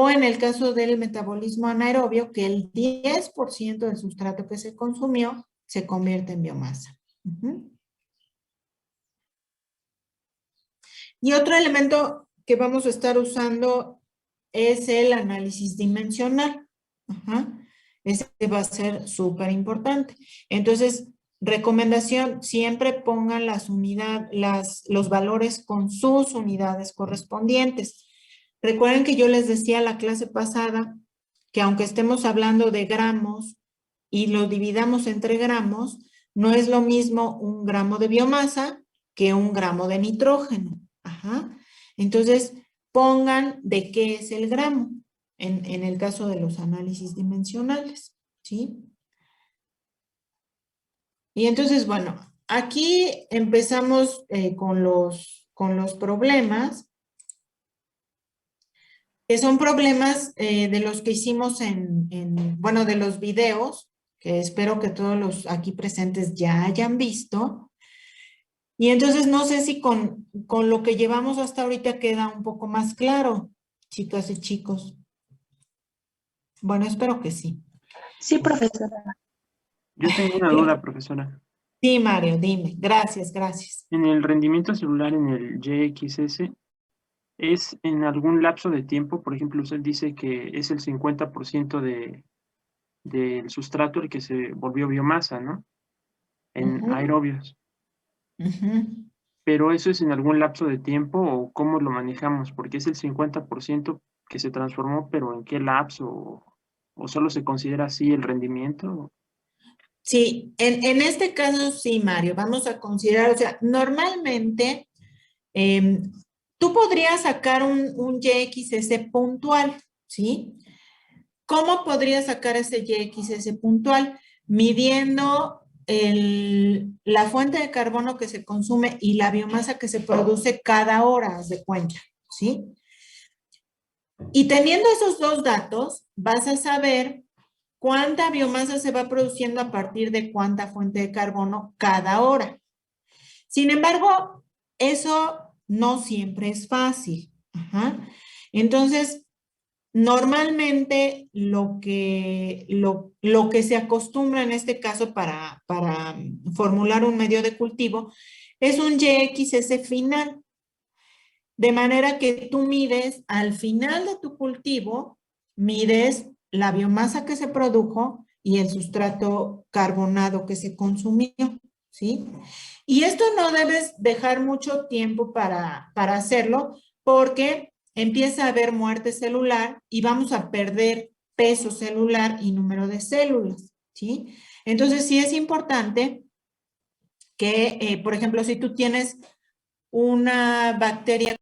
O en el caso del metabolismo anaerobio, que el 10% del sustrato que se consumió se convierte en biomasa. Y otro elemento que vamos a estar usando es el análisis dimensional. Ese va a ser súper importante. Entonces, recomendación, siempre pongan los valores con sus unidades correspondientes. Recuerden que yo les decía la clase pasada que aunque estemos hablando de gramos y lo dividamos entre gramos, no es lo mismo un gramo de biomasa que un gramo de nitrógeno. Entonces, pongan de qué es el gramo en el caso de los análisis dimensionales, ¿sí? Y entonces, bueno, aquí empezamos con los problemas, que son problemas de los que hicimos bueno, de los videos, que espero que todos los aquí presentes ya hayan visto. Y entonces no sé si con lo que llevamos hasta ahorita queda un poco más claro, chicas y chicos. Bueno, espero que sí. Sí, profesora. Yo tengo una duda, profesora. Sí, Mario, dime. Gracias, gracias. En el rendimiento celular, en el YXS, ¿es en algún lapso de tiempo? Por ejemplo, usted dice que es el 50% del sustrato el que se volvió biomasa, ¿no? En aerobios. Pero ¿eso es en algún lapso de tiempo o cómo lo manejamos? Porque es el 50% que se transformó, pero ¿en qué lapso? ¿O solo se considera así el rendimiento? Sí, en este caso sí, Mario, vamos a considerar, o sea, normalmente tú podrías sacar un YXS puntual, ¿sí? ¿Cómo podrías sacar ese YXS puntual? Midiendo la fuente de carbono que se consume y la biomasa que se produce cada hora, haz de cuenta, ¿sí? Y teniendo esos dos datos, vas a saber cuánta biomasa se va produciendo a partir de cuánta fuente de carbono cada hora. Sin embargo, eso no siempre es fácil. Entonces, normalmente lo que se acostumbra en este caso para formular un medio de cultivo es un YXS final. De manera que tú mides al final de tu cultivo, mides la biomasa que se produjo y el sustrato carbonado que se consumió, ¿sí? Y esto no debes dejar mucho tiempo para hacerlo porque empieza a haber muerte celular y vamos a perder peso celular y número de células, ¿sí? Entonces sí es importante que, por ejemplo, si tú tienes una bacteria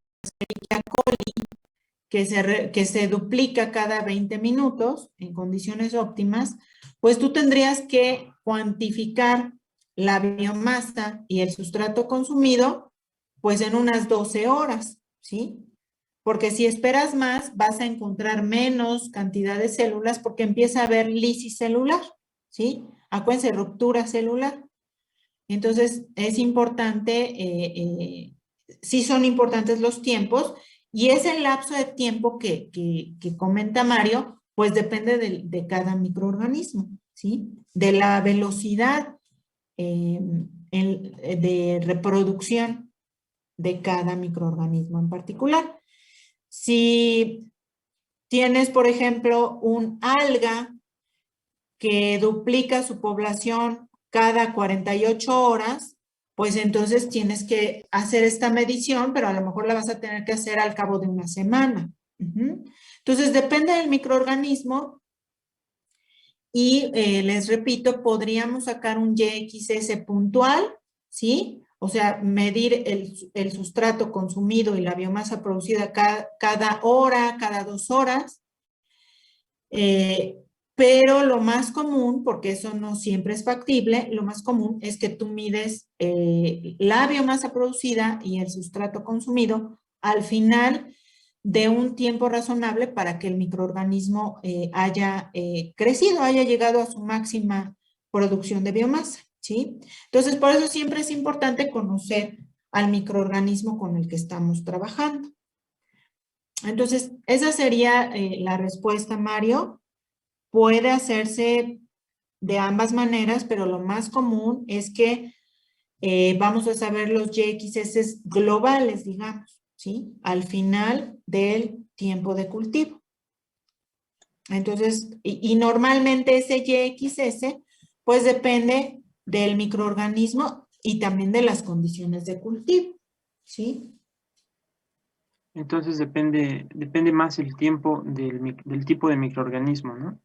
que se duplica cada 20 minutos en condiciones óptimas, pues tú tendrías que cuantificar la biomasa y el sustrato consumido, pues en unas 12 horas, ¿sí? Porque si esperas más, vas a encontrar menos cantidad de células porque empieza a haber lisis celular, ¿sí? Acuérdense, ruptura celular. Entonces, es importante, sí son importantes los tiempos, y ese lapso de tiempo que comenta Mario, pues depende de cada microorganismo, ¿sí? De la velocidad de reproducción de cada microorganismo en particular. Si tienes, por ejemplo, un alga que duplica su población cada 48 horas, pues entonces tienes que hacer esta medición, pero a lo mejor la vas a tener que hacer al cabo de una semana. Entonces, depende del microorganismo y les repito, podríamos sacar un YXS puntual, ¿sí? O sea, medir el sustrato consumido y la biomasa producida cada hora, cada 2 horas. Pero lo más común, porque eso no siempre es factible, lo más común es que tú mides la biomasa producida y el sustrato consumido al final de un tiempo razonable para que el microorganismo haya crecido, haya llegado a su máxima producción de biomasa, ¿sí? Entonces, por eso siempre es importante conocer al microorganismo con el que estamos trabajando. Entonces, esa sería la respuesta, Mario. Puede hacerse de ambas maneras, pero lo más común es que vamos a saber los YXS globales, digamos, ¿sí? Al final del tiempo de cultivo. Entonces, y normalmente ese YXS, pues depende del microorganismo y también de las condiciones de cultivo, ¿sí? Entonces depende más el tiempo del tipo de microorganismo, ¿no?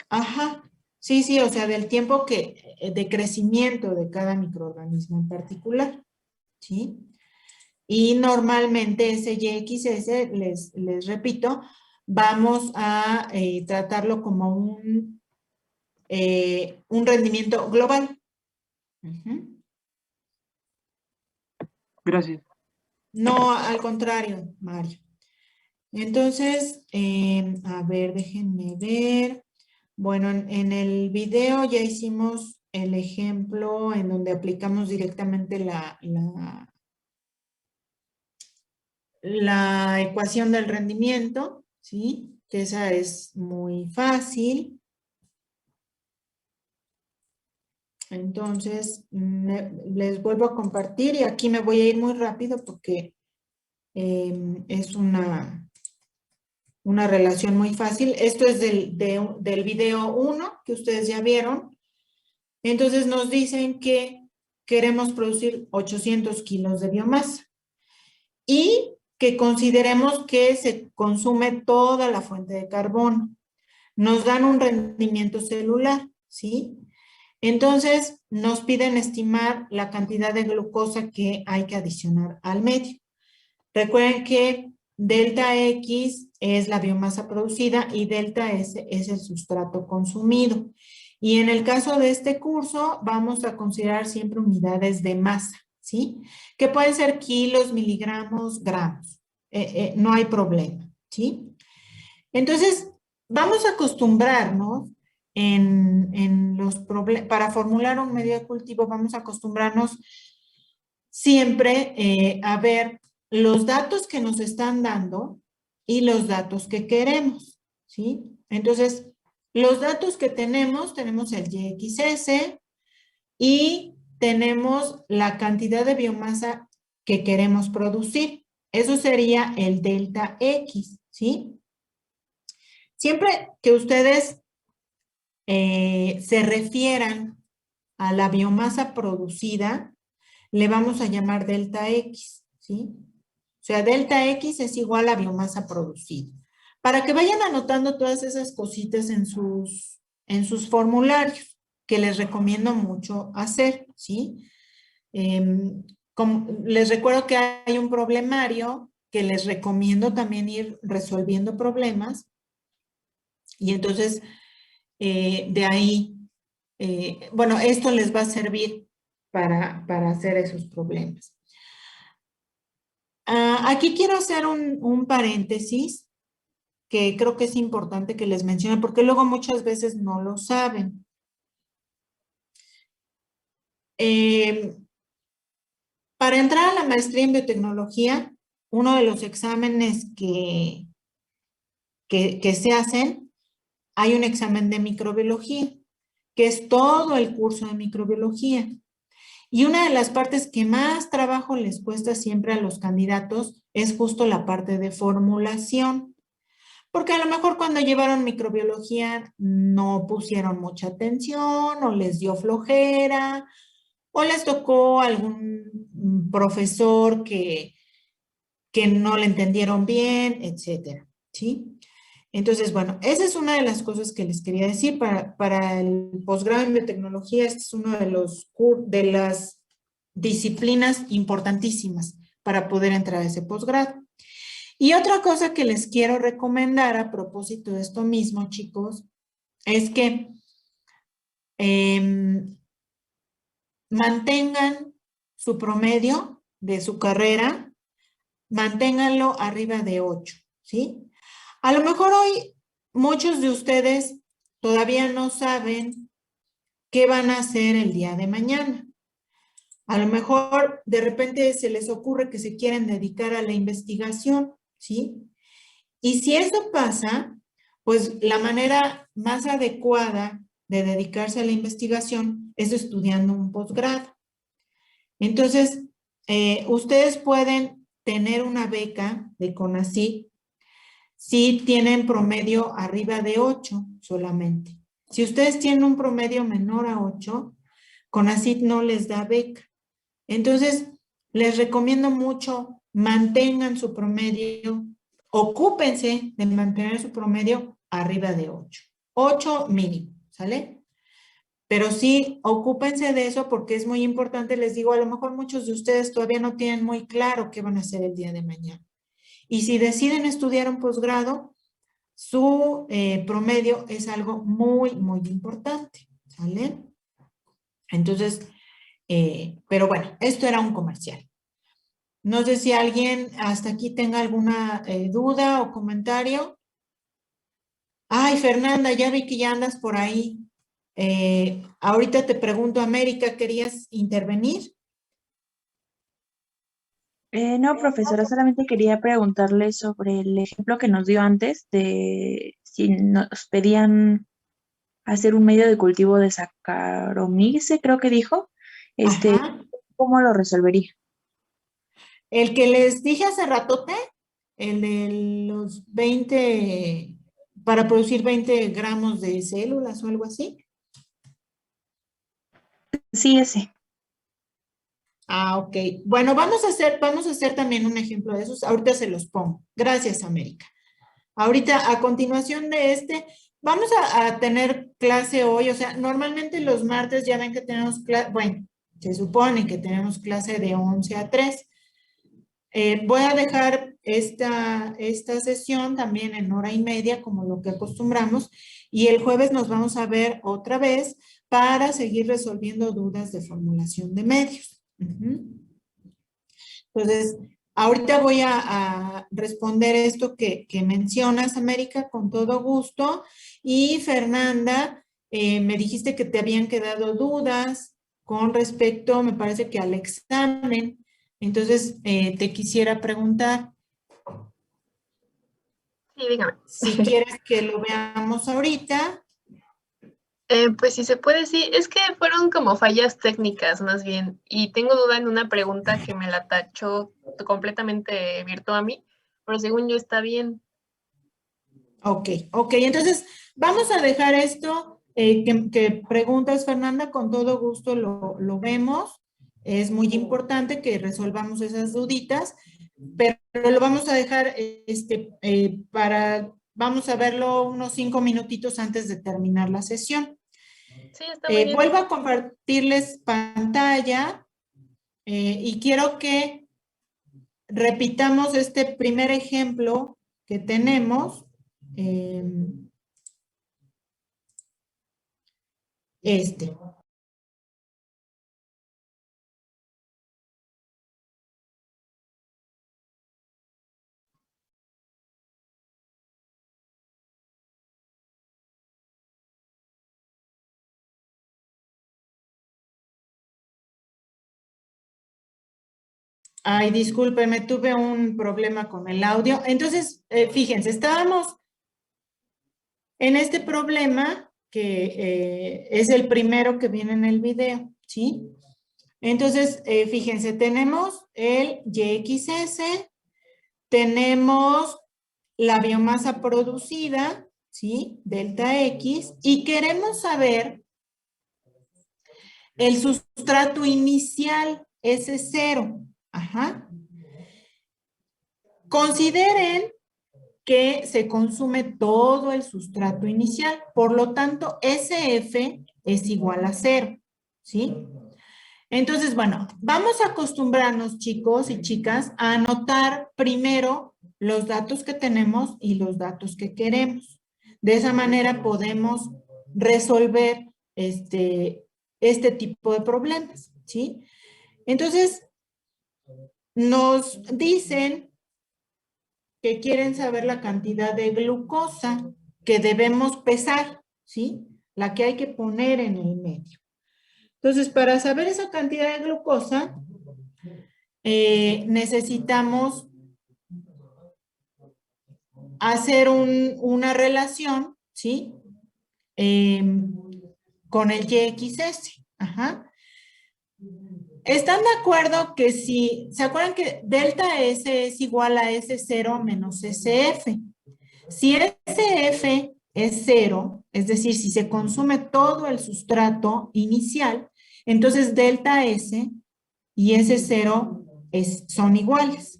Ajá, sí, sí, o sea, del tiempo de crecimiento de cada microorganismo en particular, ¿sí? Y normalmente ese YXS, les repito, vamos a tratarlo como un rendimiento global. Ujú. Gracias. No, al contrario, Mario. Entonces, a ver, déjenme ver. Bueno, en el video ya hicimos el ejemplo en donde aplicamos directamente la ecuación del rendimiento, ¿sí? Que esa es muy fácil. Entonces, les vuelvo a compartir y aquí me voy a ir muy rápido porque es una relación muy fácil. Esto es del video 1 que ustedes ya vieron. Entonces nos dicen que queremos producir 800 kilos de biomasa y que consideremos que se consume toda la fuente de carbono. Nos dan un rendimiento celular, ¿sí? Entonces nos piden estimar la cantidad de glucosa que hay que adicionar al medio. Recuerden que delta X es la biomasa producida y delta S es el sustrato consumido. Y en el caso de este curso vamos a considerar siempre unidades de masa, ¿sí? Que pueden ser kilos, miligramos, gramos. No hay problema, ¿sí? Entonces, vamos a acostumbrarnos en los problemas, para formular un medio de cultivo, vamos a acostumbrarnos siempre a ver los datos que nos están dando y los datos que queremos, ¿sí? Entonces, los datos que tenemos el YXS y tenemos la cantidad de biomasa que queremos producir. Eso sería el delta X, ¿sí? Siempre que ustedes se refieran a la biomasa producida, le vamos a llamar delta X, ¿sí? O sea, delta X es igual a biomasa producida. Para que vayan anotando todas esas cositas en sus formularios, que les recomiendo mucho hacer, ¿sí? Les recuerdo que hay un problemario que les recomiendo también ir resolviendo problemas y entonces de ahí, bueno, esto les va a servir para hacer esos problemas. Aquí quiero hacer un paréntesis que creo que es importante que les mencione porque luego muchas veces no lo saben. Para entrar a la maestría en biotecnología, uno de los exámenes que se hacen, hay un examen de microbiología, que es todo el curso de microbiología. Y una de las partes que más trabajo les cuesta siempre a los candidatos es justo la parte de formulación. Porque a lo mejor cuando llevaron microbiología no pusieron mucha atención o les dio flojera o les tocó algún profesor que no le entendieron bien, etcétera, ¿sí? Entonces, bueno, esa es una de las cosas que les quería decir. Para el posgrado en biotecnología, este es uno de las disciplinas importantísimas para poder entrar a ese posgrado. Y otra cosa que les quiero recomendar a propósito de esto mismo, chicos, es que mantengan su promedio de su carrera, manténganlo arriba de 8, ¿sí? A lo mejor hoy muchos de ustedes todavía no saben qué van a hacer el día de mañana. A lo mejor de repente se les ocurre que se quieren dedicar a la investigación, ¿sí? Y si eso pasa, pues la manera más adecuada de dedicarse a la investigación es estudiando un posgrado. Entonces, ustedes pueden tener una beca de CONACYT si tienen promedio arriba de 8 solamente. Si ustedes tienen un promedio menor a 8, CONACYT no les da beca. Entonces, les recomiendo mucho, mantengan su promedio, ocúpense de mantener su promedio arriba de 8. 8 mínimo, ¿sale? Pero sí, ocúpense de eso porque es muy importante. Les digo, a lo mejor muchos de ustedes todavía no tienen muy claro qué van a hacer el día de mañana. Y si deciden estudiar un posgrado, su promedio es algo muy, muy importante, ¿sale? Entonces, pero bueno, esto era un comercial. No sé si alguien hasta aquí tenga alguna duda o comentario. Ay, Fernanda, ya vi que ya andas por ahí. Ahorita te pregunto, América, ¿querías intervenir? No, profesora, solamente quería preguntarle sobre el ejemplo que nos dio antes de si nos pedían hacer un medio de cultivo de Saccharomyces, creo que dijo, Ajá. ¿cómo lo resolvería? El que les dije hace ratote, el de los 20, para producir 20 gramos de células o algo así. Sí, ese. Ah, ok. Bueno, vamos a hacer también un ejemplo de esos. Ahorita se los pongo. Gracias, América. Ahorita, a continuación de este, vamos a tener clase hoy. O sea, normalmente los martes ya ven que tenemos clase, bueno, se supone que tenemos clase de 11 a 3. Voy a dejar esta sesión también en hora y media, como lo que acostumbramos, y el jueves nos vamos a ver otra vez para seguir resolviendo dudas de formulación de medios. Entonces, ahorita voy a responder esto que mencionas, América, con todo gusto. Y Fernanda, me dijiste que te habían quedado dudas con respecto, me parece que al examen. Entonces, te quisiera preguntar Sí, dígame. si quieres que lo veamos ahorita. Pues si se puede, sí. Es que fueron como fallas técnicas más bien. Y tengo duda en una pregunta que me la tachó completamente Virtuo a mí, pero según yo está bien. Ok, ok. Entonces, vamos a dejar esto que preguntas, Fernanda, con todo gusto lo vemos. Es muy importante que resolvamos esas duditas, pero lo vamos a dejar vamos a verlo unos 5 minutitos antes de terminar la sesión. Sí, está muy bien. Vuelvo a compartirles pantalla y quiero que repitamos este primer ejemplo que tenemos. eh, este. Ay, discúlpeme, tuve un problema con el audio. Entonces, fíjense, estábamos en este problema que es el primero que viene en el video, ¿sí? Entonces, fíjense, tenemos el YXS, tenemos la biomasa producida, ¿sí? Delta X, y queremos saber el sustrato inicial, S0. Ajá. Consideren que se consume todo el sustrato inicial, por lo tanto, SF es igual a 0, ¿sí? Entonces, bueno, vamos a acostumbrarnos, chicos y chicas, a anotar primero los datos que tenemos y los datos que queremos. De esa manera podemos resolver este tipo de problemas, ¿sí? Entonces, nos dicen que quieren saber la cantidad de glucosa que debemos pesar, ¿sí? La que hay que poner en el medio. Entonces, para saber esa cantidad de glucosa, necesitamos hacer una relación, ¿sí? Con el YXS. Ajá. ¿Están de acuerdo que si, se acuerdan que delta S es igual a S0 menos SF? Si SF es 0, es decir, si se consume todo el sustrato inicial, entonces delta S y S0 son iguales.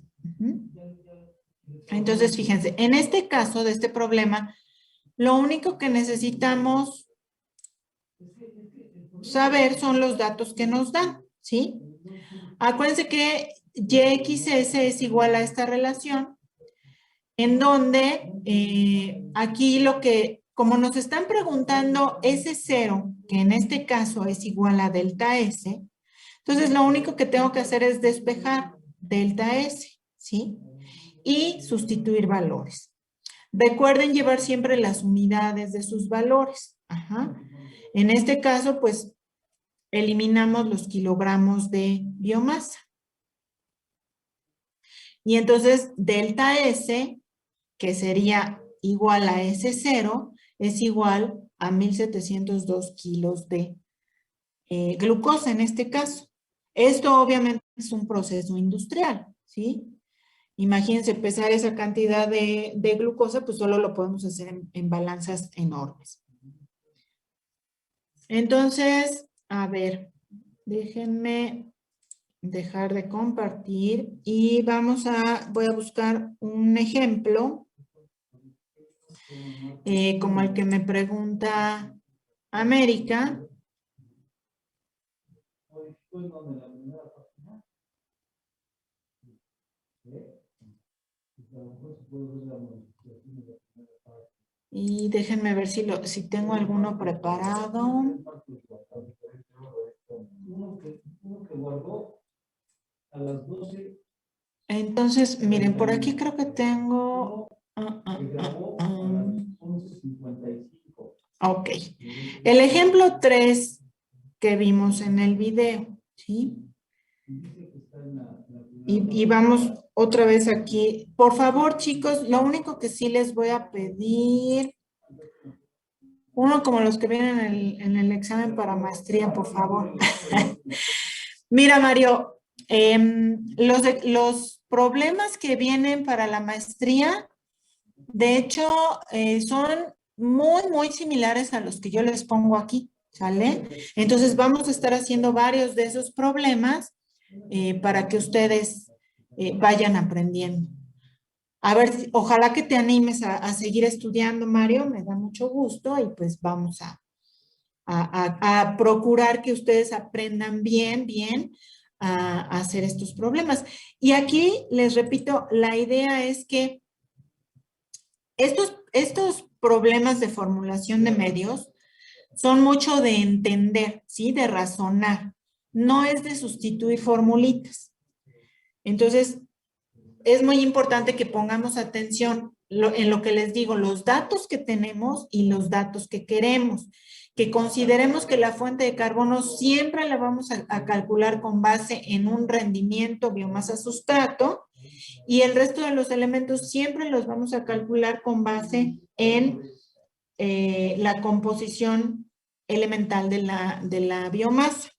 Entonces, fíjense, en este caso de este problema, lo único que necesitamos saber son los datos que nos dan, ¿sí? Acuérdense que YXS es igual a esta relación, en donde aquí como nos están preguntando S0, que en este caso es igual a delta S, entonces lo único que tengo que hacer es despejar delta S, ¿sí? Y sustituir valores. Recuerden llevar siempre las unidades de sus valores. Ajá. En este caso, pues, eliminamos los kilogramos de biomasa. Y entonces, delta S, que sería igual a S0, es igual a 1702 kilos de glucosa en este caso. Esto obviamente es un proceso industrial, ¿sí? Imagínense pesar esa cantidad de glucosa, pues solo lo podemos hacer en balanzas enormes. Entonces, a ver, déjenme dejar de compartir y voy a buscar un ejemplo como el que me pregunta América. Y déjenme ver si tengo alguno preparado. Entonces, miren, por aquí creo que tengo... Ok. El ejemplo 3 que vimos en el video, ¿sí? Y vamos otra vez aquí. Por favor, chicos, lo único que sí les voy a pedir, uno como los que vienen en el examen para maestría, por favor. Mira, Mario, los problemas que vienen para la maestría, de hecho, son muy similares a los que yo les pongo aquí, ¿sale? Entonces, vamos a estar haciendo varios de esos problemas para que ustedes vayan aprendiendo. A ver, ojalá que te animes a seguir estudiando, Mario, me da mucho gusto y pues vamos a procurar que ustedes aprendan bien a hacer estos problemas. Y aquí, les repito, la idea es que estos problemas de formulación de medios son mucho de entender, ¿sí? De razonar. No es de sustituir formulitas. Entonces, es muy importante que pongamos atención en lo que les digo, los datos que tenemos y los datos que queremos. Que consideremos que la fuente de carbono siempre la vamos a calcular con base en un rendimiento biomasa sustrato y el resto de los elementos siempre los vamos a calcular con base en la composición elemental de la biomasa.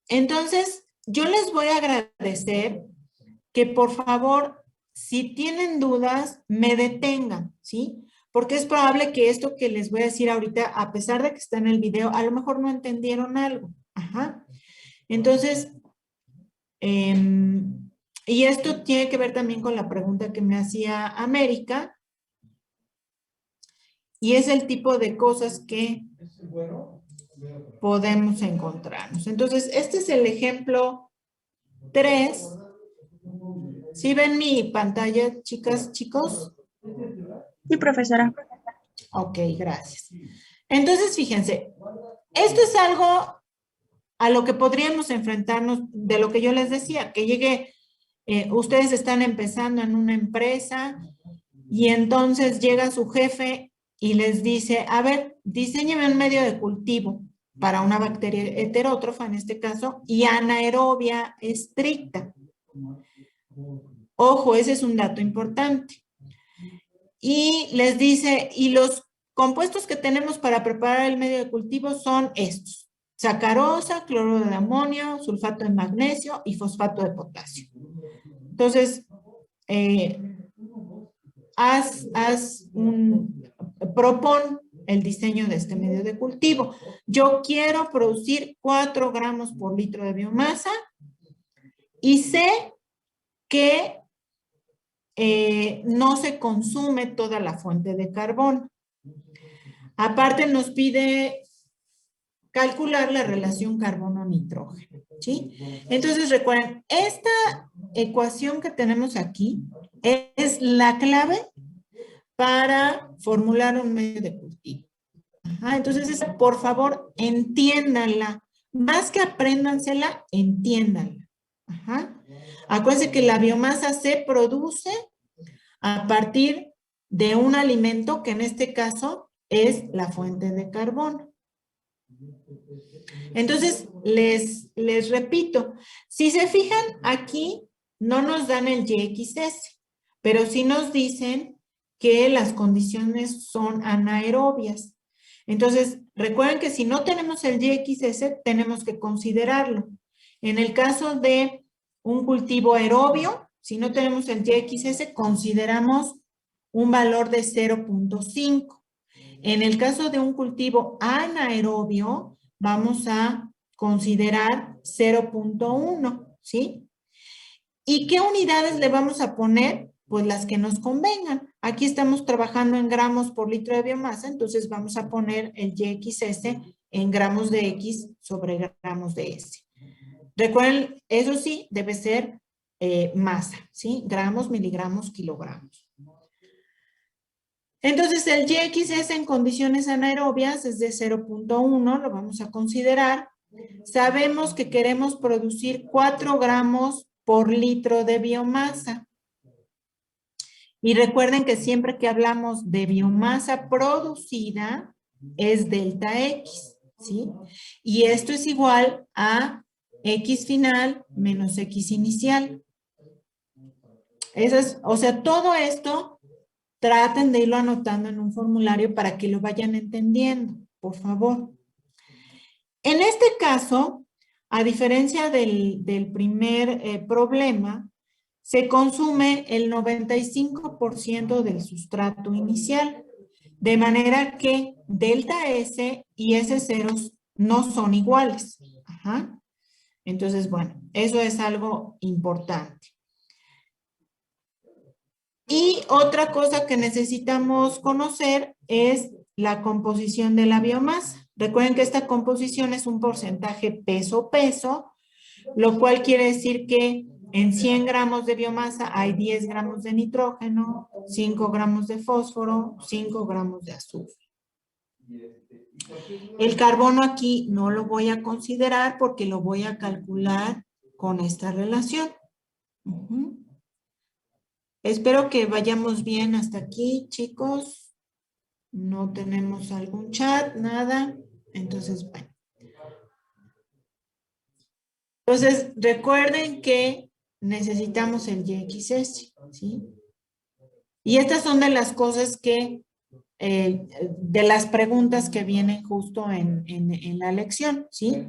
Entonces, yo les voy a agradecer que por favor, si tienen dudas, me detengan, ¿sí? Porque es probable que esto que les voy a decir ahorita, a pesar de que está en el video, a lo mejor no entendieron algo. Ajá. Entonces, y esto tiene que ver también con la pregunta que me hacía América, y es el tipo de cosas que podemos encontrarnos. Entonces, este es el ejemplo 3. ¿Sí ven mi pantalla, chicas, chicos? Sí, profesora. Ok, gracias. Entonces, fíjense, esto es algo a lo que podríamos enfrentarnos de lo que yo les decía, que llegue, ustedes están empezando en una empresa y entonces llega su jefe y les dice, a ver, diséñeme un medio de cultivo para una bacteria heterótrofa, en este caso, y anaerobia estricta. Ojo, ese es un dato importante. y les dice, y los compuestos que tenemos para preparar el medio de cultivo son estos: sacarosa, cloruro de amonio, sulfato de magnesio y fosfato de potasio. Entonces, propon el diseño de este medio de cultivo. Yo quiero producir 4 gramos por litro de biomasa y sé que no se consume toda la fuente de carbono. Aparte nos pide calcular la relación carbono-nitrógeno, ¿sí? Entonces recuerden, esta ecuación que tenemos aquí es la clave para formular un medio de cultivo. Ajá, entonces, por favor, entiéndanla. Más que apréndansela, entiéndanla. Ajá. Acuérdense que la biomasa se produce a partir de un alimento que en este caso es la fuente de carbono. Entonces, les repito, si se fijan aquí, no nos dan el YXS, pero sí nos dicen que las condiciones son anaerobias. Entonces, recuerden que si no tenemos el YXS, tenemos que considerarlo. En el caso de un cultivo aerobio, si no tenemos el YXS, consideramos un valor de 0.5. En el caso de un cultivo anaerobio, vamos a considerar 0.1, ¿sí? ¿Y qué unidades le vamos a poner? Pues las que nos convengan. Aquí estamos trabajando en gramos por litro de biomasa, entonces vamos a poner el YXS en gramos de X sobre gramos de S. Recuerden, eso sí, debe ser masa, ¿sí? Gramos, miligramos, kilogramos. Entonces, el YXS en condiciones anaerobias es de 0.1, lo vamos a considerar. Sabemos que queremos producir 4 gramos por litro de biomasa. Y recuerden que siempre que hablamos de biomasa producida, es delta X, ¿sí? Y esto es igual a X final menos X inicial. O sea, todo esto traten de irlo anotando en un formulario para que lo vayan entendiendo, por favor. En este caso, a diferencia del primer problema, se consume el 95% del sustrato inicial, de manera que delta S y S0 no son iguales. Ajá. Entonces, bueno, eso es algo importante. Y otra cosa que necesitamos conocer es la composición de la biomasa. Recuerden que esta composición es un porcentaje peso-peso, lo cual quiere decir que en 100 gramos de biomasa hay 10 gramos de nitrógeno, 5 gramos de fósforo, 5 gramos de azufre. El carbono aquí no lo voy a considerar porque lo voy a calcular con esta relación. Espero que vayamos bien hasta aquí, chicos. No tenemos algún chat, nada. Entonces, bueno. Entonces, recuerden que necesitamos el YXS, ¿sí? Y estas son de las cosas que, de las preguntas que vienen justo en la lección, ¿sí?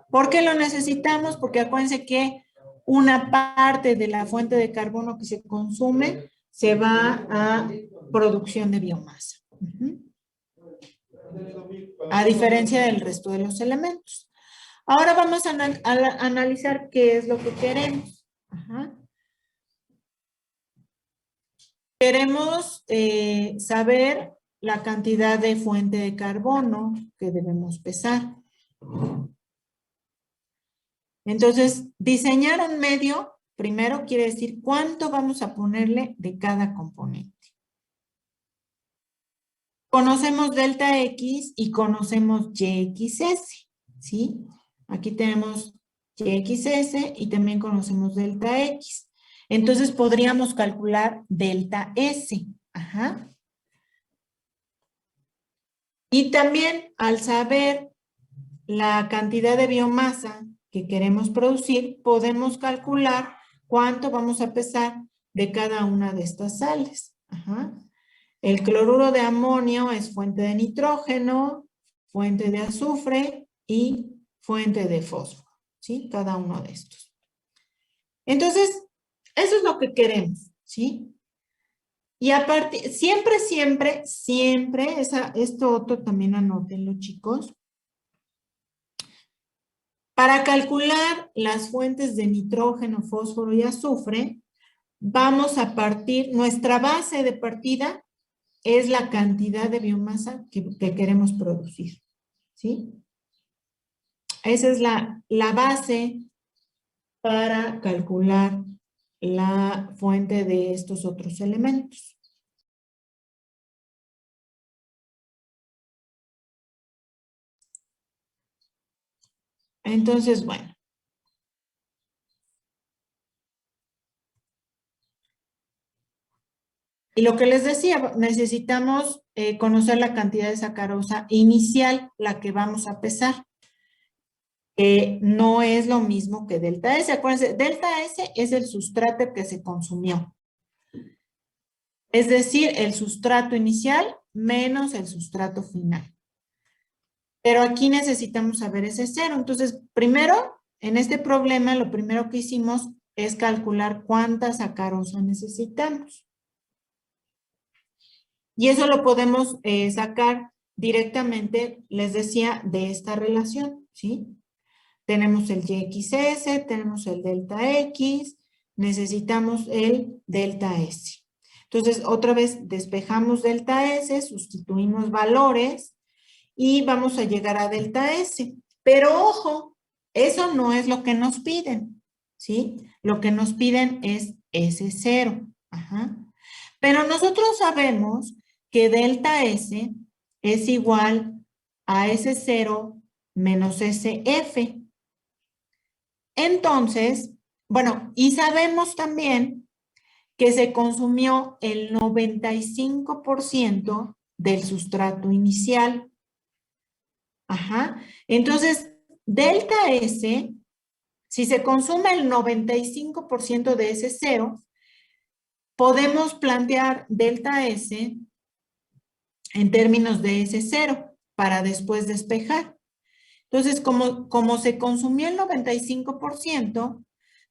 ¿Por qué lo necesitamos? Porque acuérdense que una parte de la fuente de carbono que se consume se va a producción de biomasa. A diferencia del resto de los elementos. Ahora vamos a analizar qué es lo que queremos. Ajá. Queremos saber la cantidad de fuente de carbono que debemos pesar. Entonces, diseñar un medio, primero quiere decir cuánto vamos a ponerle de cada componente. Conocemos delta X y conocemos YXS, ¿sí? Aquí tenemos YXS y también conocemos delta X. Entonces, podríamos calcular delta S. Ajá. Y también, al saber la cantidad de biomasa que queremos producir, podemos calcular cuánto vamos a pesar de cada una de estas sales. Ajá. El cloruro de amonio es fuente de nitrógeno, fuente de azufre y fuente de fósforo, ¿sí? Cada uno de estos. Entonces, eso es lo que queremos, ¿sí? Y aparte, siempre, esto otro también anótenlo, chicos. Para calcular las fuentes de nitrógeno, fósforo y azufre, vamos a partir, nuestra base de partida es la cantidad de biomasa que queremos producir, ¿sí? Esa es la base para calcular la fuente de estos otros elementos. Entonces, bueno. Y lo que les decía, necesitamos conocer la cantidad de sacarosa inicial, la que vamos a pesar. No es lo mismo que delta S. Acuérdense, delta S es el sustrato que se consumió. Es decir, el sustrato inicial menos el sustrato final. Pero aquí necesitamos saber ese cero. Entonces, primero, en este problema, lo primero que hicimos es calcular cuánta sacarosa necesitamos. Y eso lo podemos sacar directamente, les decía, de esta relación, ¿sí? Tenemos el YXS, tenemos el delta X, necesitamos el delta S. Entonces, otra vez despejamos delta S, sustituimos valores y vamos a llegar a delta S. Pero ojo, eso no es lo que nos piden, ¿sí? Lo que nos piden es S0. Ajá. Pero nosotros sabemos que delta S es igual a S0 menos SF. Entonces, bueno, y sabemos también que se consumió el 95% del sustrato inicial. Ajá. Entonces, delta S, si se consume el 95% de S0, podemos plantear delta S en términos de S0 para después despejar. Entonces, como se consumió el 95%,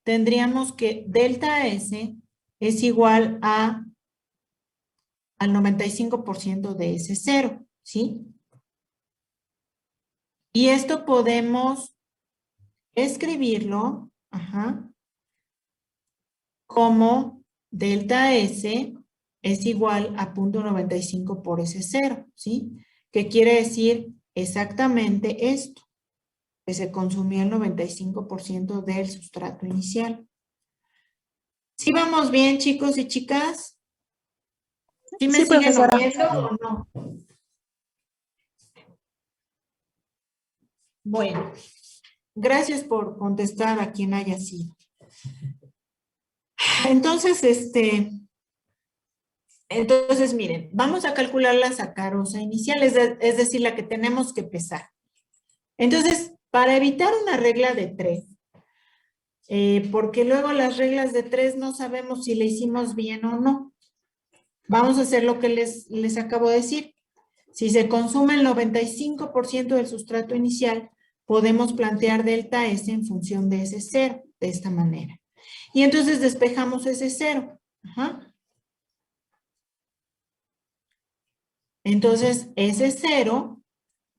tendríamos que delta S es igual al 95% de S0, ¿sí? Y esto podemos escribirlo, como delta S es igual a 0.95 por S0, ¿sí? Que quiere decir exactamente esto, que se consumió el 95% del sustrato inicial. ¿Sí vamos bien, chicos y chicas? ¿Sí me siguen profesora. oyendo o no? Bueno, gracias por contestar a quien haya sido. Entonces, miren, vamos a calcular la sacarosa inicial, es decir, la que tenemos que pesar. Entonces, para evitar una regla de 3, porque luego las reglas de 3 no sabemos si le hicimos bien o no, vamos a hacer lo que les acabo de decir. Si se consume el 95% del sustrato inicial, podemos plantear delta S en función de ese cero, de esta manera. Y entonces despejamos ese cero. Entonces, ese cero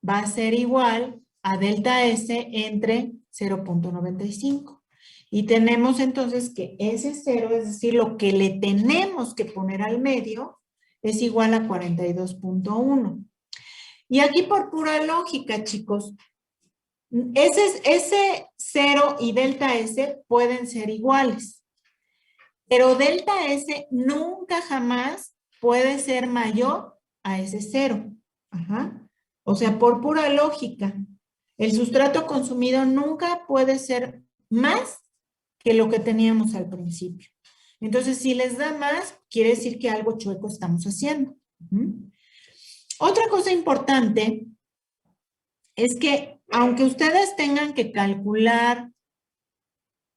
va a ser igual a delta S entre 0.95. Y tenemos entonces que ese cero, es decir, lo que le tenemos que poner al medio, es igual a 42.1. Y aquí por pura lógica, chicos, ese 0 y delta S pueden ser iguales. Pero delta S nunca jamás puede ser mayor a ese 0. O sea, por pura lógica, el sustrato consumido nunca puede ser más que lo que teníamos al principio. Entonces, si les da más, quiere decir que algo chueco estamos haciendo. Otra cosa importante es que, aunque ustedes tengan que calcular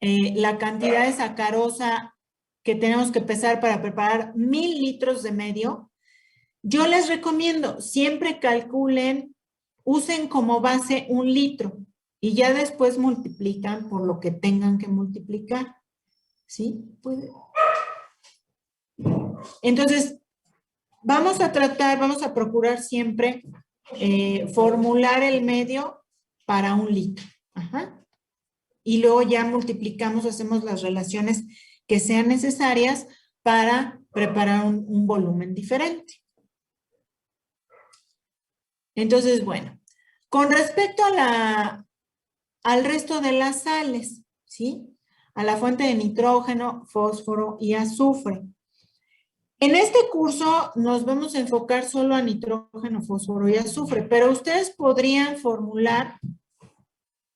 la cantidad de sacarosa que tenemos que pesar para preparar 1000 litros de medio, Yo les recomiendo, siempre calculen, usen como base 1 litro y ya después multiplican por lo que tengan que multiplicar. ¿Sí? Entonces, vamos a procurar siempre formular el medio para 1 litro. Ajá. Y luego ya multiplicamos, hacemos las relaciones que sean necesarias para preparar un volumen diferente. Entonces, bueno, con respecto al resto de las sales, ¿sí? A la fuente de nitrógeno, fósforo y azufre. En este curso nos vamos a enfocar solo a nitrógeno, fósforo y azufre, pero ustedes podrían formular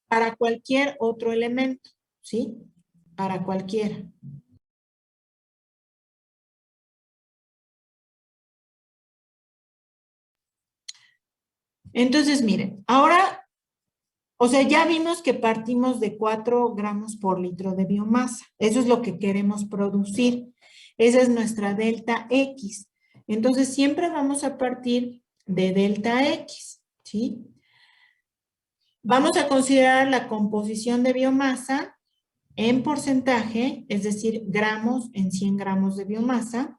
para cualquier otro elemento, ¿sí? Para cualquiera. Entonces, miren, ahora, o sea, ya vimos que partimos de 4 gramos por litro de biomasa. Eso es lo que queremos producir. Esa es nuestra delta X. Entonces, siempre vamos a partir de delta X, ¿sí? Vamos a considerar la composición de biomasa en porcentaje, es decir, gramos en 100 gramos de biomasa.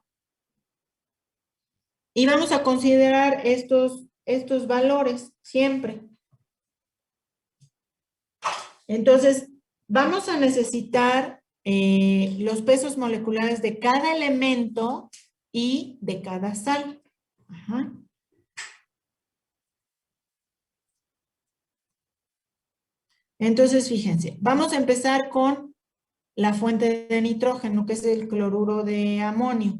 Y vamos a considerar estos valores siempre. Entonces, vamos a necesitar los pesos moleculares de cada elemento y de cada sal. Ajá. Entonces, fíjense, vamos a empezar con la fuente de nitrógeno, que es el cloruro de amonio.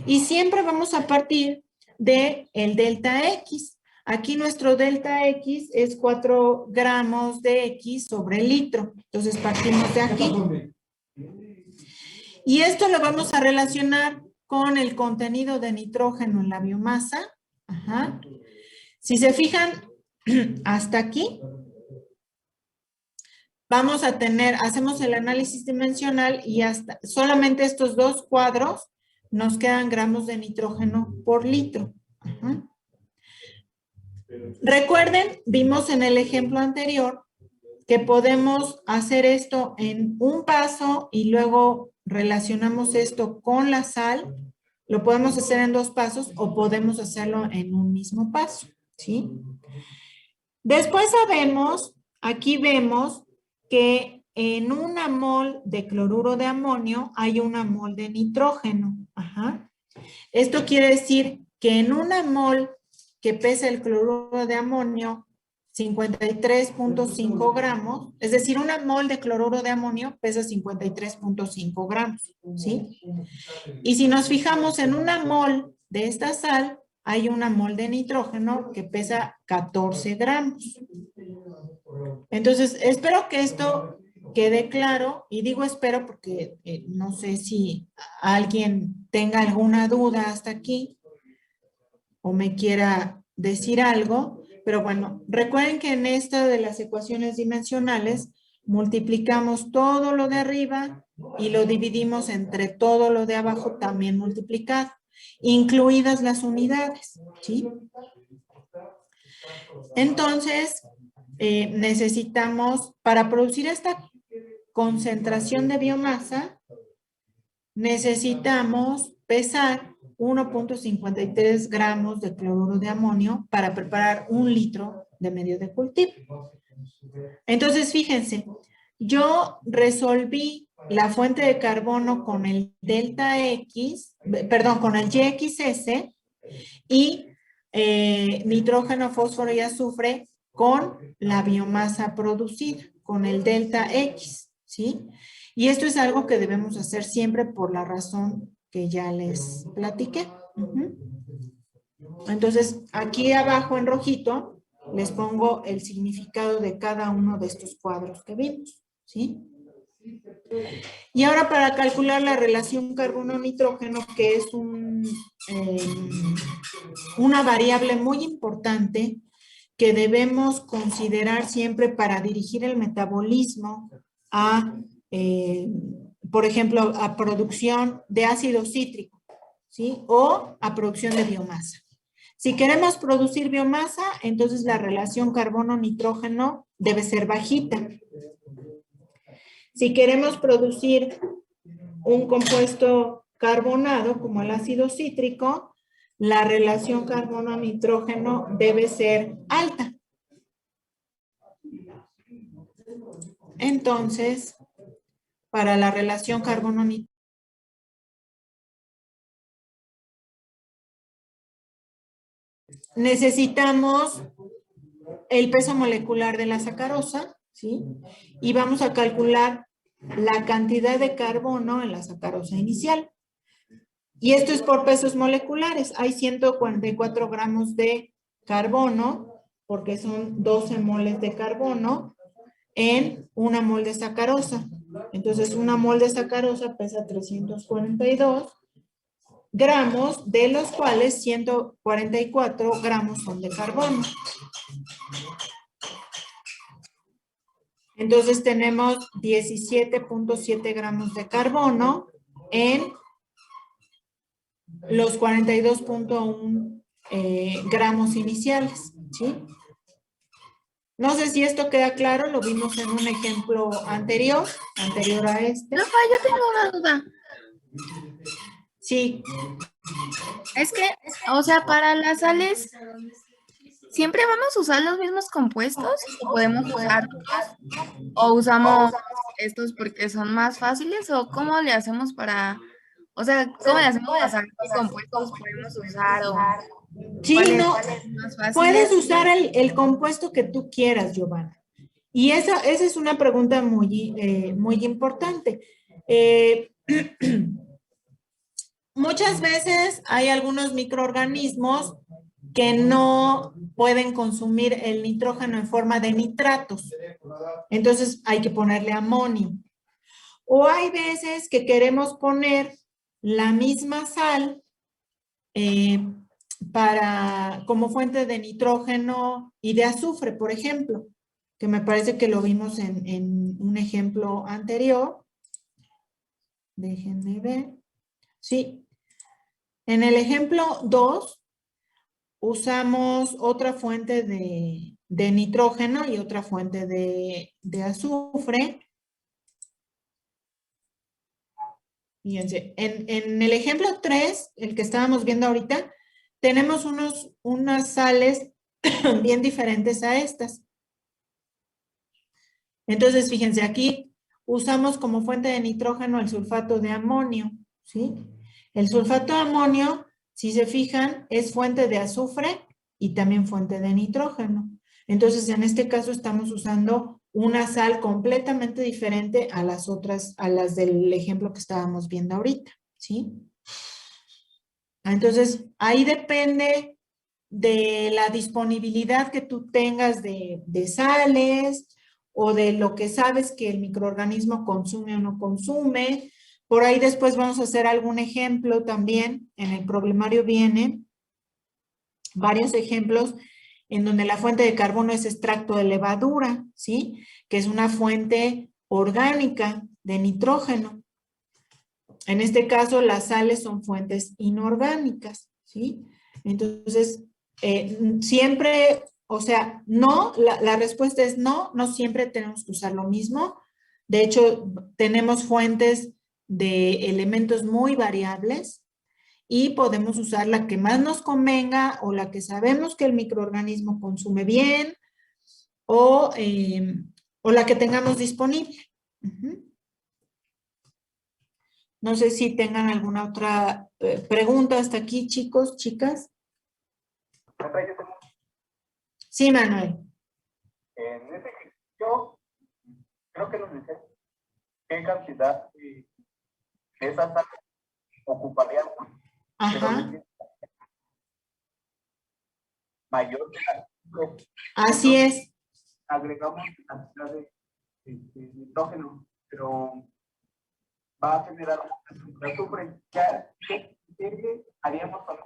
Y siempre vamos a partir del delta X. Aquí nuestro delta X es 4 gramos de X sobre litro. Entonces partimos de aquí. Y esto lo vamos a relacionar con el contenido de nitrógeno en la biomasa. Ajá. Si se fijan, hasta aquí, vamos a tener, hacemos el análisis dimensional y hasta solamente estos 2 cuadros nos quedan gramos de nitrógeno por litro. Ajá. Recuerden, vimos en el ejemplo anterior que podemos hacer esto en un paso y luego relacionamos esto con la sal. Lo podemos hacer en 2 pasos o podemos hacerlo en un mismo paso, ¿sí? Después sabemos, aquí vemos que en 1 mol de cloruro de amonio hay 1 mol de nitrógeno. Ajá. Esto quiere decir que en 1 mol que pesa el cloruro de amonio, 53.5 gramos, es decir, 1 mol de cloruro de amonio pesa 53.5 gramos, ¿sí? Y si nos fijamos en 1 mol de esta sal, hay 1 mol de nitrógeno que pesa 14 gramos. Entonces, espero que esto quede claro, y digo espero porque no sé si alguien tenga alguna duda hasta aquí o me quiera decir algo, pero bueno, recuerden que en esta de las ecuaciones dimensionales multiplicamos todo lo de arriba y lo dividimos entre todo lo de abajo también multiplicado, incluidas las unidades, ¿sí? Entonces, necesitamos, para producir esta concentración de biomasa, necesitamos pesar 1.53 gramos de cloruro de amonio para preparar 1 litro de medio de cultivo. Entonces, fíjense, yo resolví la fuente de carbono con el delta X, perdón, con el YXS y nitrógeno, fósforo y azufre con la biomasa producida, con el delta X, ¿sí? Y esto es algo que debemos hacer siempre por la razón que ya les platiqué. Entonces, aquí abajo en rojito les pongo el significado de cada uno de estos cuadros que vimos, ¿sí? Y ahora para calcular la relación carbono-nitrógeno, que es una variable muy importante que debemos considerar siempre para dirigir el metabolismo a, por ejemplo, a producción de ácido cítrico, ¿sí? O a producción de biomasa. Si queremos producir biomasa, entonces la relación carbono-nitrógeno debe ser bajita. Si queremos producir un compuesto carbonado, como el ácido cítrico, la relación carbono-nitrógeno debe ser alta. Entonces, para la relación carbono-nitrógeno, necesitamos el peso molecular de la sacarosa, ¿sí? Y vamos a calcular la cantidad de carbono en la sacarosa inicial. Y esto es por pesos moleculares. Hay 144 gramos de carbono, porque son 12 moles de carbono, en una mol de sacarosa. Entonces, una mol de sacarosa pesa 342 gramos, de los cuales 144 gramos son de carbono. Entonces tenemos 17.7 gramos de carbono en los 42.1 gramos iniciales, ¿sí? No sé si esto queda claro, lo vimos en un ejemplo anterior a este. Rafa, yo tengo una duda. Sí. Es que, o sea, para las sales, ¿siempre vamos a usar los mismos compuestos? ¿O podemos usar o usamos estos porque son más fáciles? ¿O cómo le hacemos para, o sea, cómo le hacemos para saber qué compuestos podemos usar? O Sí, no, más fáciles? puedes usar el compuesto que tú quieras, Giovanna. Y esa es una pregunta muy importante. Muchas veces hay algunos microorganismos que no pueden consumir el nitrógeno en forma de nitratos. Entonces hay que ponerle amonio. O hay veces que queremos poner la misma sal como fuente de nitrógeno y de azufre, por ejemplo, que me parece que lo vimos en un ejemplo anterior. Déjenme ver. Sí. En el ejemplo 2, usamos otra fuente de nitrógeno y otra fuente de azufre. Fíjense, en el ejemplo 3, el que estábamos viendo ahorita, tenemos unas sales bien diferentes a estas. Entonces, fíjense, aquí usamos como fuente de nitrógeno el sulfato de amonio, ¿sí? El sulfato de amonio, si se fijan, es fuente de azufre y también fuente de nitrógeno. Entonces, en este caso estamos usando una sal completamente diferente a las otras, a las del ejemplo que estábamos viendo ahorita, ¿sí? Entonces, ahí depende de la disponibilidad que tú tengas de sales o de lo que sabes que el microorganismo consume o no consume. Por ahí después vamos a hacer algún ejemplo también. En el problemario vienen varios ejemplos en donde la fuente de carbono es extracto de levadura, ¿sí? Que es una fuente orgánica de nitrógeno. En este caso, las sales son fuentes inorgánicas, ¿sí? Entonces, siempre, o sea, no, la respuesta es no, no siempre tenemos que usar lo mismo. De hecho, tenemos fuentes de elementos muy variables y podemos usar la que más nos convenga o la que sabemos que el microorganismo consume bien o la que tengamos disponible. No sé si tengan alguna otra pregunta hasta aquí, chicos, chicas. Sí, Manuel. En ese ejercicio, creo que nos dice qué cantidad de esas sales ocuparían. Ajá. Mayor que la. Así es. Agregamos cantidad de nitrógeno, pero va a generar un azufre. ¿Qué haríamos con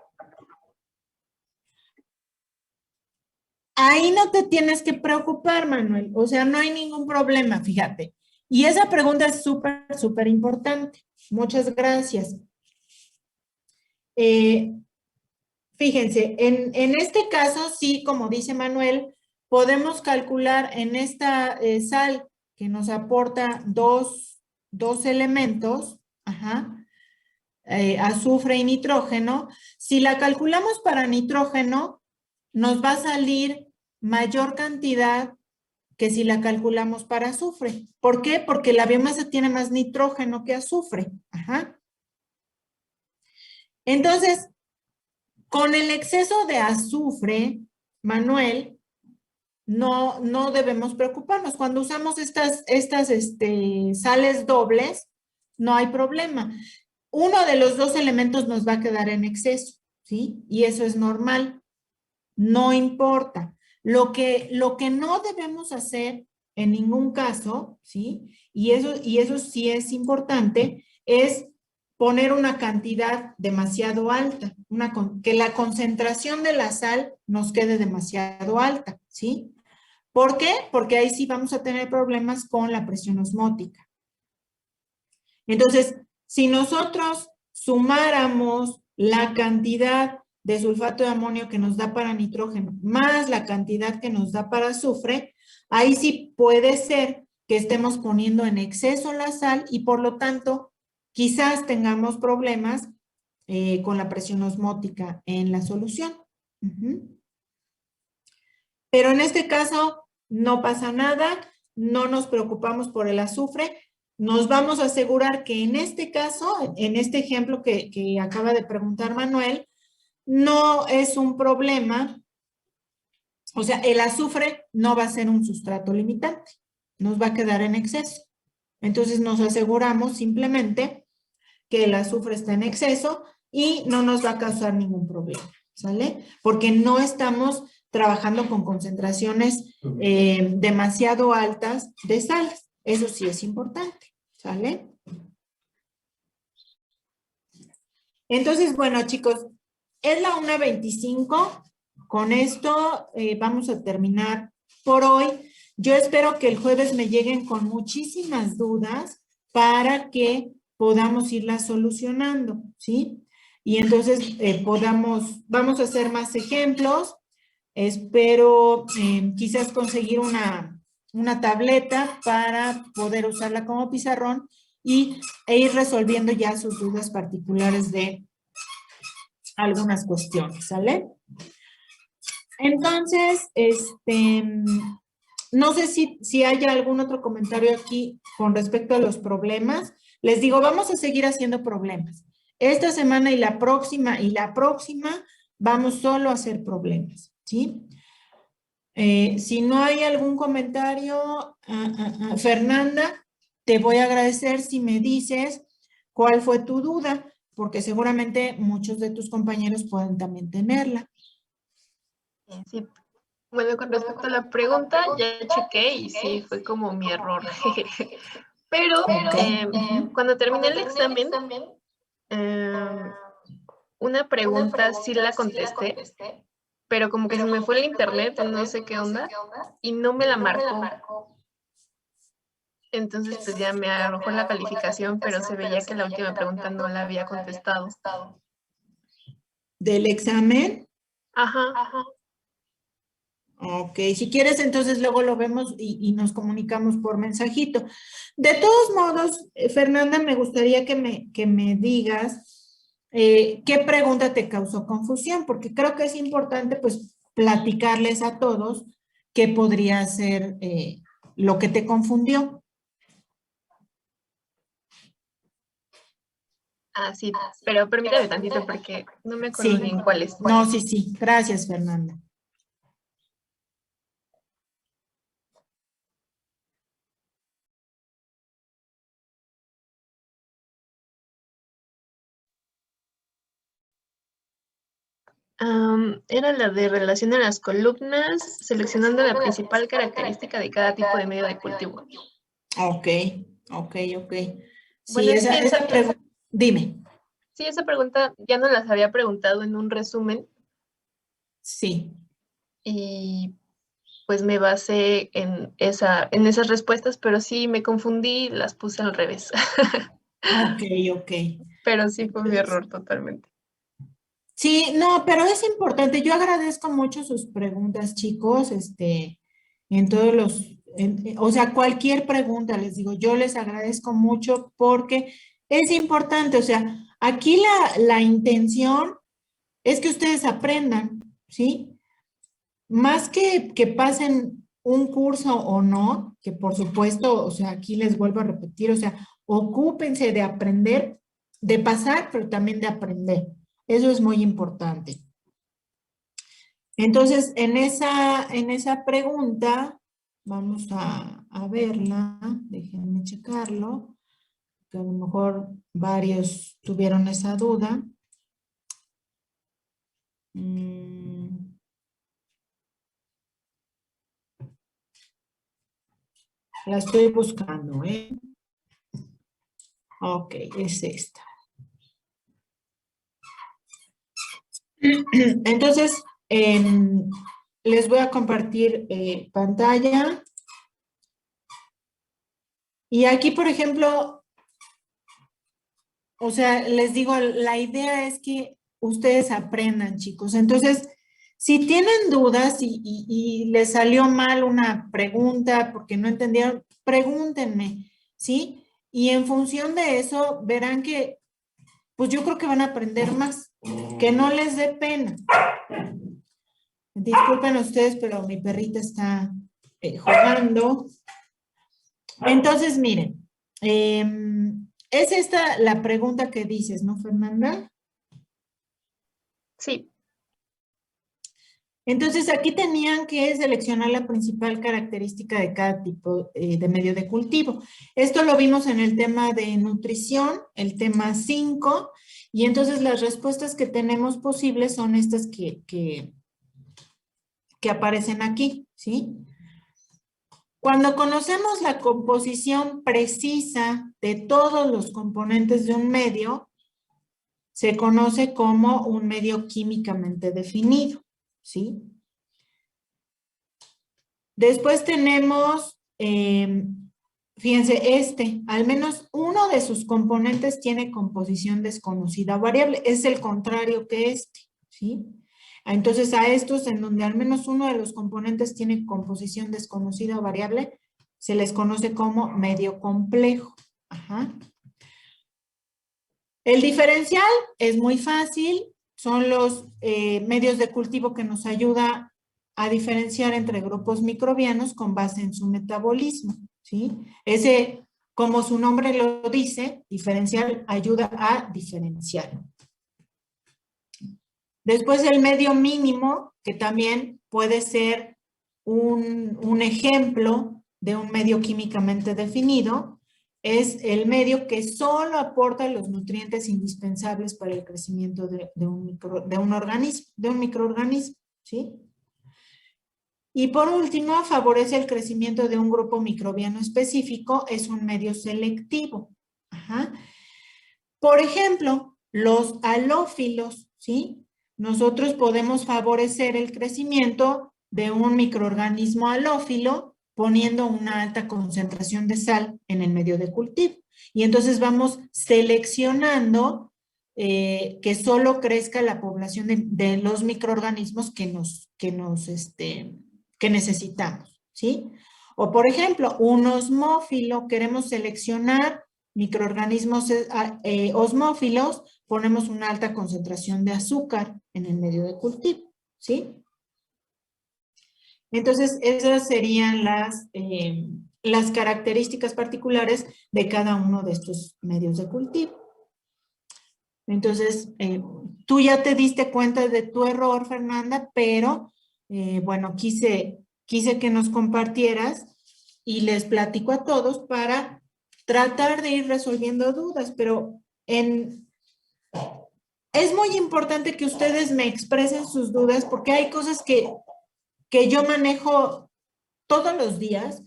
Ahí no te tienes que preocupar, Manuel. O sea, no hay ningún problema, fíjate. Y esa pregunta es súper, súper importante. Muchas gracias. Fíjense, en este caso, sí, como dice Manuel, podemos calcular en esta sal que nos aporta dos elementos, azufre y nitrógeno. Si la calculamos para nitrógeno, nos va a salir mayor cantidad que si la calculamos para azufre. ¿Por qué? Porque la biomasa tiene más nitrógeno que azufre. Entonces, con el exceso de azufre, Manuel, no debemos preocuparnos. Cuando usamos estas sales dobles, no hay problema. Uno de los dos elementos nos va a quedar en exceso, ¿sí? Y eso es normal. No importa. Lo que no debemos hacer en ningún caso, ¿sí? Y eso sí es importante, es poner una cantidad demasiado alta, que la concentración de la sal nos quede demasiado alta, ¿sí? ¿Por qué? Porque ahí sí vamos a tener problemas con la presión osmótica. Entonces, si nosotros sumáramos la cantidad de sulfato de amonio que nos da para nitrógeno más la cantidad que nos da para azufre, ahí sí puede ser que estemos poniendo en exceso la sal y por lo tanto quizás tengamos problemas con la presión osmótica en la solución. Pero en este caso no pasa nada, no nos preocupamos por el azufre. Nos vamos a asegurar que en este caso, en este ejemplo que acaba de preguntar Manuel, no es un problema, o sea, el azufre no va a ser un sustrato limitante, nos va a quedar en exceso. Entonces nos aseguramos simplemente que el azufre está en exceso y no nos va a causar ningún problema, ¿sale? Porque no estamos trabajando con concentraciones demasiado altas de sales. Eso sí es importante, ¿sale? Entonces, bueno, chicos, es la 1:25. Con esto vamos a terminar por hoy. Yo espero que el jueves me lleguen con muchísimas dudas para que podamos irlas solucionando, ¿sí? Y entonces vamos a hacer más ejemplos. Espero quizás conseguir una tableta para poder usarla como pizarrón e ir resolviendo ya sus dudas particulares de algunas cuestiones, ¿sale? Entonces, no sé si hay algún otro comentario aquí con respecto a los problemas. Les digo, vamos a seguir haciendo problemas. Esta semana y la próxima vamos solo a hacer problemas, ¿sí? Si no hay algún comentario, Fernanda, te voy a agradecer si me dices cuál fue tu duda, porque seguramente muchos de tus compañeros pueden también tenerla. Sí. Bueno, con respecto a la pregunta, ya chequé y sí, fue como mi error. Pero cuando terminé el examen, una pregunta sí la contesté, pero como que se me fue el internet, no sé qué onda, y no me la marcó. Entonces, pues ya me arrojó la calificación, pero se veía que la última pregunta no la había contestado. ¿Del examen? Ajá. Ok, si quieres, entonces luego lo vemos y nos comunicamos por mensajito. De todos modos, Fernanda, me gustaría que me digas qué pregunta te causó confusión, porque creo que es importante, pues, platicarles a todos qué podría ser lo que te confundió. Sí, pero permítame tantito porque no me acuerdo bien cuál es. No, sí. Gracias, Fernanda. Era la de relación a las columnas, seleccionando la principal característica de cada tipo de medio de cultivo. Ok. Sí, Bueno, esa pregunta, dime. Sí, esa pregunta ya no las había preguntado en un resumen. Sí. Y pues me basé en esas respuestas, pero sí me confundí, las puse al revés. Ok. Pero sí fue mi error totalmente. Sí, no, pero es importante. Yo agradezco mucho sus preguntas, chicos, en todos o sea, cualquier pregunta, les digo, yo les agradezco mucho porque es importante, o sea, aquí la intención es que ustedes aprendan, ¿sí? Más que pasen un curso o no, que por supuesto, o sea, aquí les vuelvo a repetir, o sea, ocúpense de aprender, de pasar, pero también de aprender. Eso es muy importante. Entonces, en esa pregunta, vamos a verla, déjenme checarlo, que a lo mejor varios tuvieron esa duda. La estoy buscando, ¿eh? Ok, es esta. Entonces, les voy a compartir pantalla. Y aquí, por ejemplo, o sea, les digo, la idea es que ustedes aprendan, chicos. Entonces, si tienen dudas y les salió mal una pregunta porque no entendieron, pregúntenme, ¿sí? Y en función de eso, verán que, pues yo creo que van a aprender más, que no les dé pena. Disculpen ustedes, pero mi perrita está jugando. Entonces, miren, es esta la pregunta que dices, ¿no, Fernanda? Sí. Entonces, aquí tenían que seleccionar la principal característica de cada tipo de medio de cultivo. Esto lo vimos en el tema de nutrición, el tema 5, y entonces las respuestas que tenemos posibles son estas que aparecen aquí, ¿sí? Cuando conocemos la composición precisa de todos los componentes de un medio, se conoce como un medio químicamente definido, ¿sí? Después tenemos, fíjense, al menos uno de sus componentes tiene composición desconocida o variable, es el contrario que ¿sí? Entonces, a estos en donde al menos uno de los componentes tiene composición desconocida o variable, se les conoce como medio complejo. Ajá. El diferencial es muy fácil, son los medios de cultivo que nos ayuda a diferenciar entre grupos microbianos con base en su metabolismo, ¿sí? Ese, como su nombre lo dice, diferencial ayuda a diferenciar. Después el medio mínimo, que también puede ser un ejemplo de un medio químicamente definido, es el medio que solo aporta los nutrientes indispensables para el crecimiento de un microorganismo, ¿sí? Y por último, favorece el crecimiento de un grupo microbiano específico, es un medio selectivo. Ajá. Por ejemplo, los halófilos, ¿sí? Nosotros podemos favorecer el crecimiento de un microorganismo halófilo poniendo una alta concentración de sal en el medio de cultivo. Y entonces vamos seleccionando que solo crezca la población de los microorganismos que necesitamos, ¿sí? O por ejemplo, un osmófilo, queremos seleccionar microorganismos osmófilos, ponemos una alta concentración de azúcar en el medio de cultivo, ¿sí? Entonces, esas serían las características particulares de cada uno de estos medios de cultivo. Entonces, tú ya te diste cuenta de tu error, Fernanda, pero, bueno, quise que nos compartieras y les platico a todos para tratar de ir resolviendo dudas, pero es muy importante que ustedes me expresen sus dudas porque hay cosas que yo manejo todos los días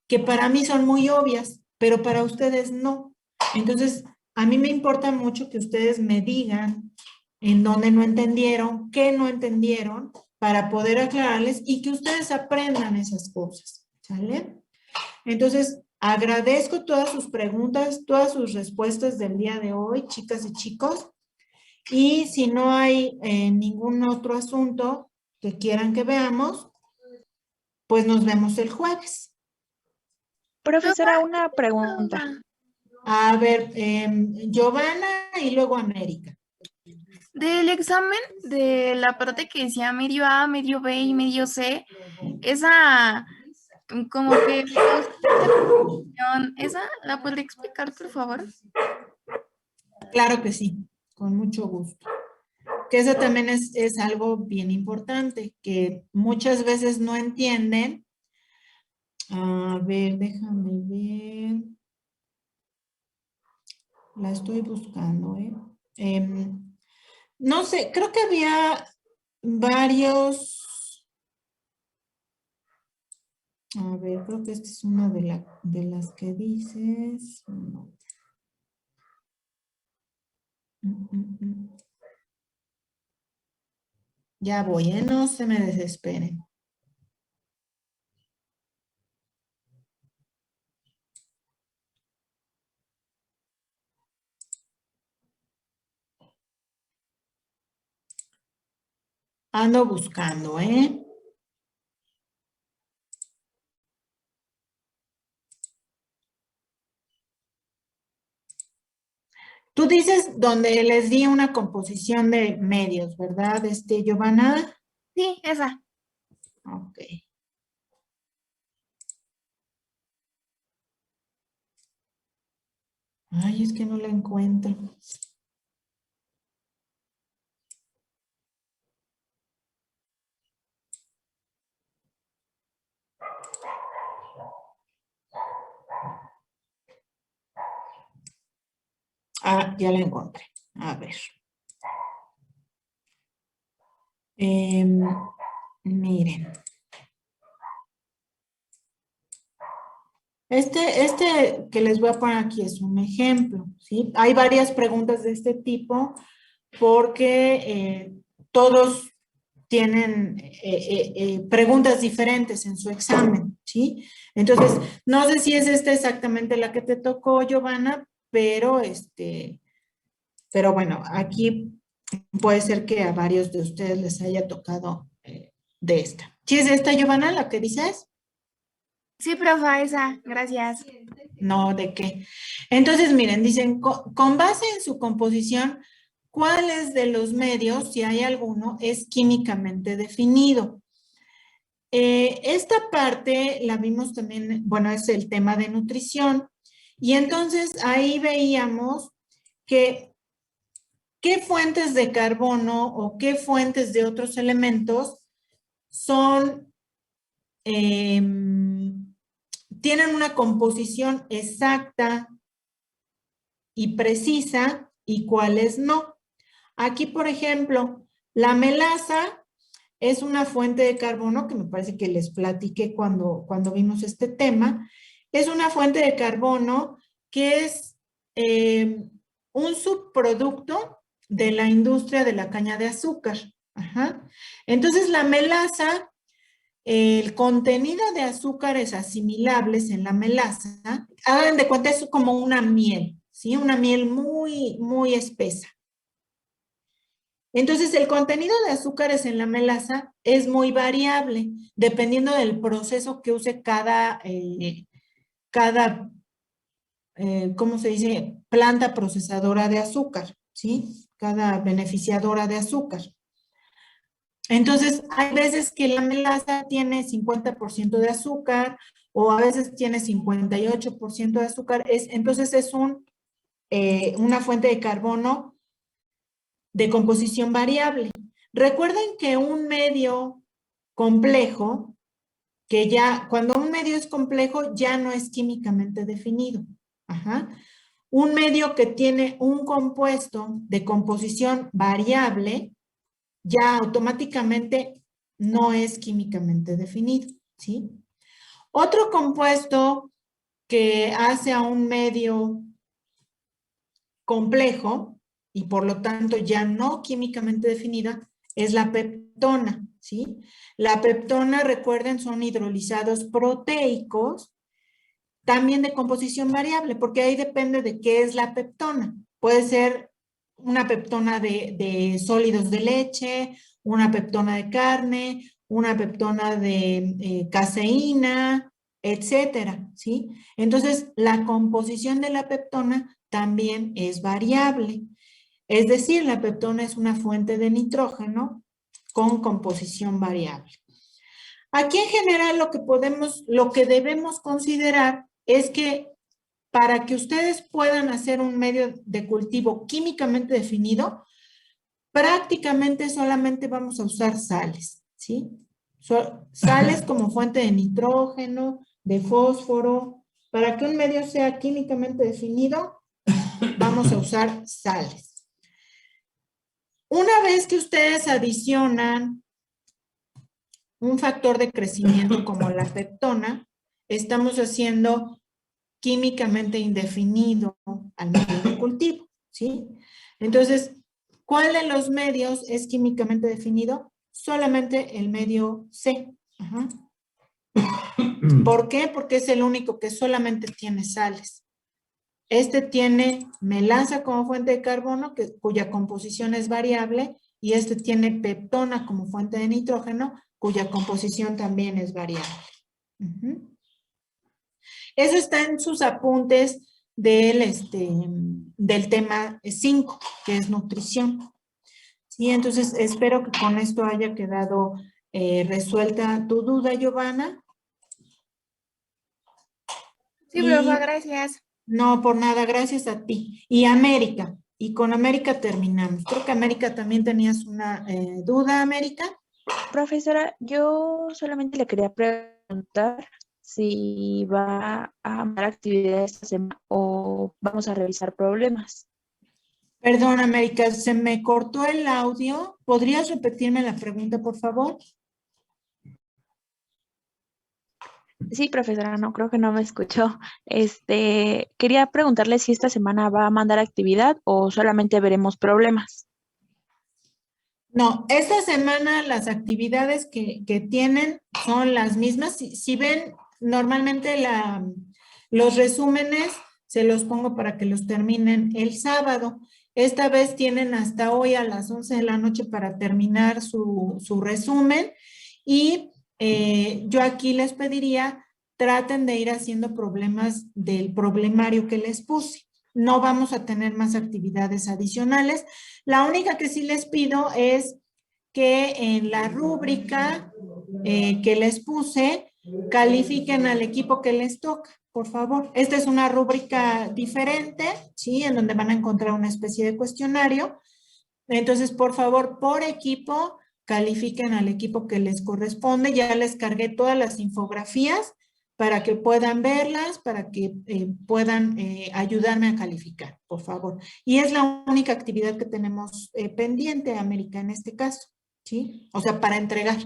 que para mí son muy obvias, pero para ustedes no. Entonces, a mí me importa mucho que ustedes me digan en dónde no entendieron, qué no entendieron, para poder aclararles y que ustedes aprendan esas cosas, ¿sale? Entonces, agradezco todas sus preguntas, todas sus respuestas del día de hoy, chicas y chicos. Y si no hay ningún otro asunto que quieran que veamos, pues nos vemos el jueves. Profesora, una pregunta. A ver, Giovanna y luego América. Del examen de la parte que decía medio A, medio B y medio C, esa como que esa la podría explicar, por favor. Claro que sí, con mucho gusto. Que eso también es algo bien importante, que muchas veces no entienden. A ver, déjame ver. La estoy buscando, ¿eh? No sé, creo que había varios. A ver, creo que esta es una de las que dices. No. Ya voy, ¿eh? No se me desesperen. Ando buscando, ¿eh? Tú dices donde les di una composición de medios, ¿verdad, Giovanna? Sí, esa. Ok. Ay, es que no la encuentro. Ah, ya la encontré. A ver. Miren. Este que les voy a poner aquí es un ejemplo, ¿sí? Hay varias preguntas de este tipo porque todos tienen preguntas diferentes en su examen, ¿sí? Entonces, no sé si es esta exactamente la que te tocó, Giovanna, pero bueno, aquí puede ser que a varios de ustedes les haya tocado de esta. ¿Sí es esta, Giovanna, la que dices? Sí, profa, esa. Gracias. No, ¿de qué? Entonces, miren, dicen, con base en su composición, ¿cuáles de los medios, si hay alguno, es químicamente definido? Esta parte la vimos también, bueno, es el tema de nutrición, y entonces ahí veíamos que qué fuentes de carbono o qué fuentes de otros elementos son, tienen una composición exacta y precisa y cuáles no. Aquí, por ejemplo, la melaza es una fuente de carbono que me parece que les platiqué cuando vimos este tema. Es una fuente de carbono que es un subproducto de la industria de la caña de azúcar. Ajá. Entonces, la melaza, el contenido de azúcares asimilables en la melaza, hagan de cuenta, es como una miel, ¿sí? Una miel muy, muy espesa. Entonces, el contenido de azúcares en la melaza es muy variable, dependiendo del proceso que use cada ¿cómo se dice? Planta procesadora de azúcar, ¿sí? Cada beneficiadora de azúcar. Entonces, hay veces que la melaza tiene 50% de azúcar o a veces tiene 58% de azúcar. Entonces, es una fuente de carbono de composición variable. Recuerden que un medio complejo, que ya, cuando un medio es complejo, ya no es químicamente definido. Ajá. Un medio que tiene un compuesto de composición variable, ya automáticamente no es químicamente definido, ¿sí? Otro compuesto que hace a un medio complejo y por lo tanto ya no químicamente definida es la peptona, ¿sí? La peptona, recuerden, son hidrolizados proteicos, también de composición variable, porque ahí depende de qué es la peptona. Puede ser una peptona de sólidos de leche, una peptona de carne, una peptona de caseína, etcétera, ¿sí? Entonces, la composición de la peptona también es variable. Es decir, la peptona es una fuente de nitrógeno con composición variable. Aquí en general lo que debemos considerar es que para que ustedes puedan hacer un medio de cultivo químicamente definido, prácticamente solamente vamos a usar sales, ¿sí? Sales como fuente de nitrógeno, de fósforo. Para que un medio sea químicamente definido, vamos a usar sales. Una vez que ustedes adicionan un factor de crecimiento como la peptona, estamos haciendo químicamente indefinido al medio de cultivo, ¿sí? Entonces, ¿cuál de los medios es químicamente definido? Solamente el medio C. Ajá. ¿Por qué? Porque es el único que solamente tiene sales. Este tiene melaza como fuente de carbono, cuya composición es variable, y este tiene peptona como fuente de nitrógeno, cuya composición también es variable. Eso está en sus apuntes del tema 5, que es nutrición. Sí, entonces espero que con esto haya quedado resuelta tu duda, Giovanna. Sí, profe, gracias. No, por nada, gracias a ti. Y América, y con América terminamos. Creo que América también tenías una duda, América. Profesora, yo solamente le quería preguntar si va a mandar actividades esta semana o vamos a revisar problemas. Perdón, América, se me cortó el audio. ¿Podrías repetirme la pregunta, por favor? Sí, profesora, no, creo que no me escuchó. Quería preguntarle si esta semana va a mandar actividad o solamente veremos problemas. No, esta semana las actividades que tienen son las mismas. Si ven, normalmente los resúmenes se los pongo para que los terminen el sábado. Esta vez tienen hasta hoy a las 11 de la noche para terminar su resumen y yo aquí les pediría, traten de ir haciendo problemas del problemario que les puse. No vamos a tener más actividades adicionales. La única que sí les pido es que en la rúbrica que les puse, califiquen al equipo que les toca, por favor. Esta es una rúbrica diferente, ¿sí? En donde van a encontrar una especie de cuestionario. Entonces, por favor, por equipo, califiquen al equipo que les corresponde. Ya les cargué todas las infografías para que puedan verlas, para que puedan ayudarme a calificar, por favor. Y es la única actividad que tenemos pendiente, América, en este caso, ¿sí? O sea, para entregar.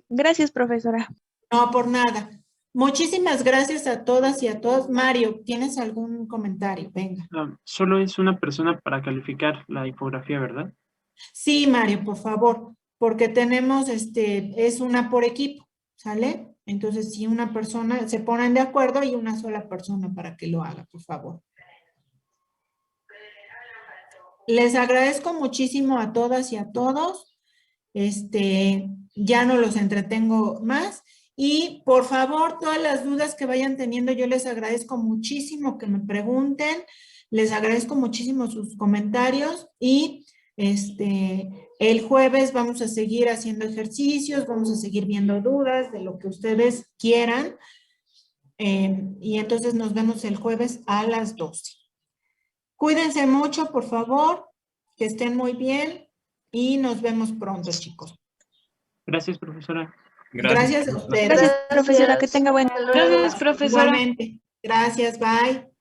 Gracias, profesora. No, por nada. Muchísimas gracias a todas y a todos. Mario, ¿tienes algún comentario? Venga. Solo es una persona para calificar la infografía, ¿verdad? Sí, Mario, por favor, porque tenemos, es una por equipo, ¿sale? Entonces, si una persona, se ponen de acuerdo y una sola persona para que lo haga, por favor. Les agradezco muchísimo a todas y a todos. Ya no los entretengo más. Y por favor, todas las dudas que vayan teniendo, yo les agradezco muchísimo que me pregunten. Les agradezco muchísimo sus comentarios y el jueves vamos a seguir haciendo ejercicios, vamos a seguir viendo dudas de lo que ustedes quieran. Y entonces nos vemos el jueves a las 12. Cuídense mucho, por favor, que estén muy bien y nos vemos pronto, chicos. Gracias, profesora. Gracias a ustedes. Gracias, profesora, que tenga buen día. Gracias, profesora. Igualmente. Gracias, bye.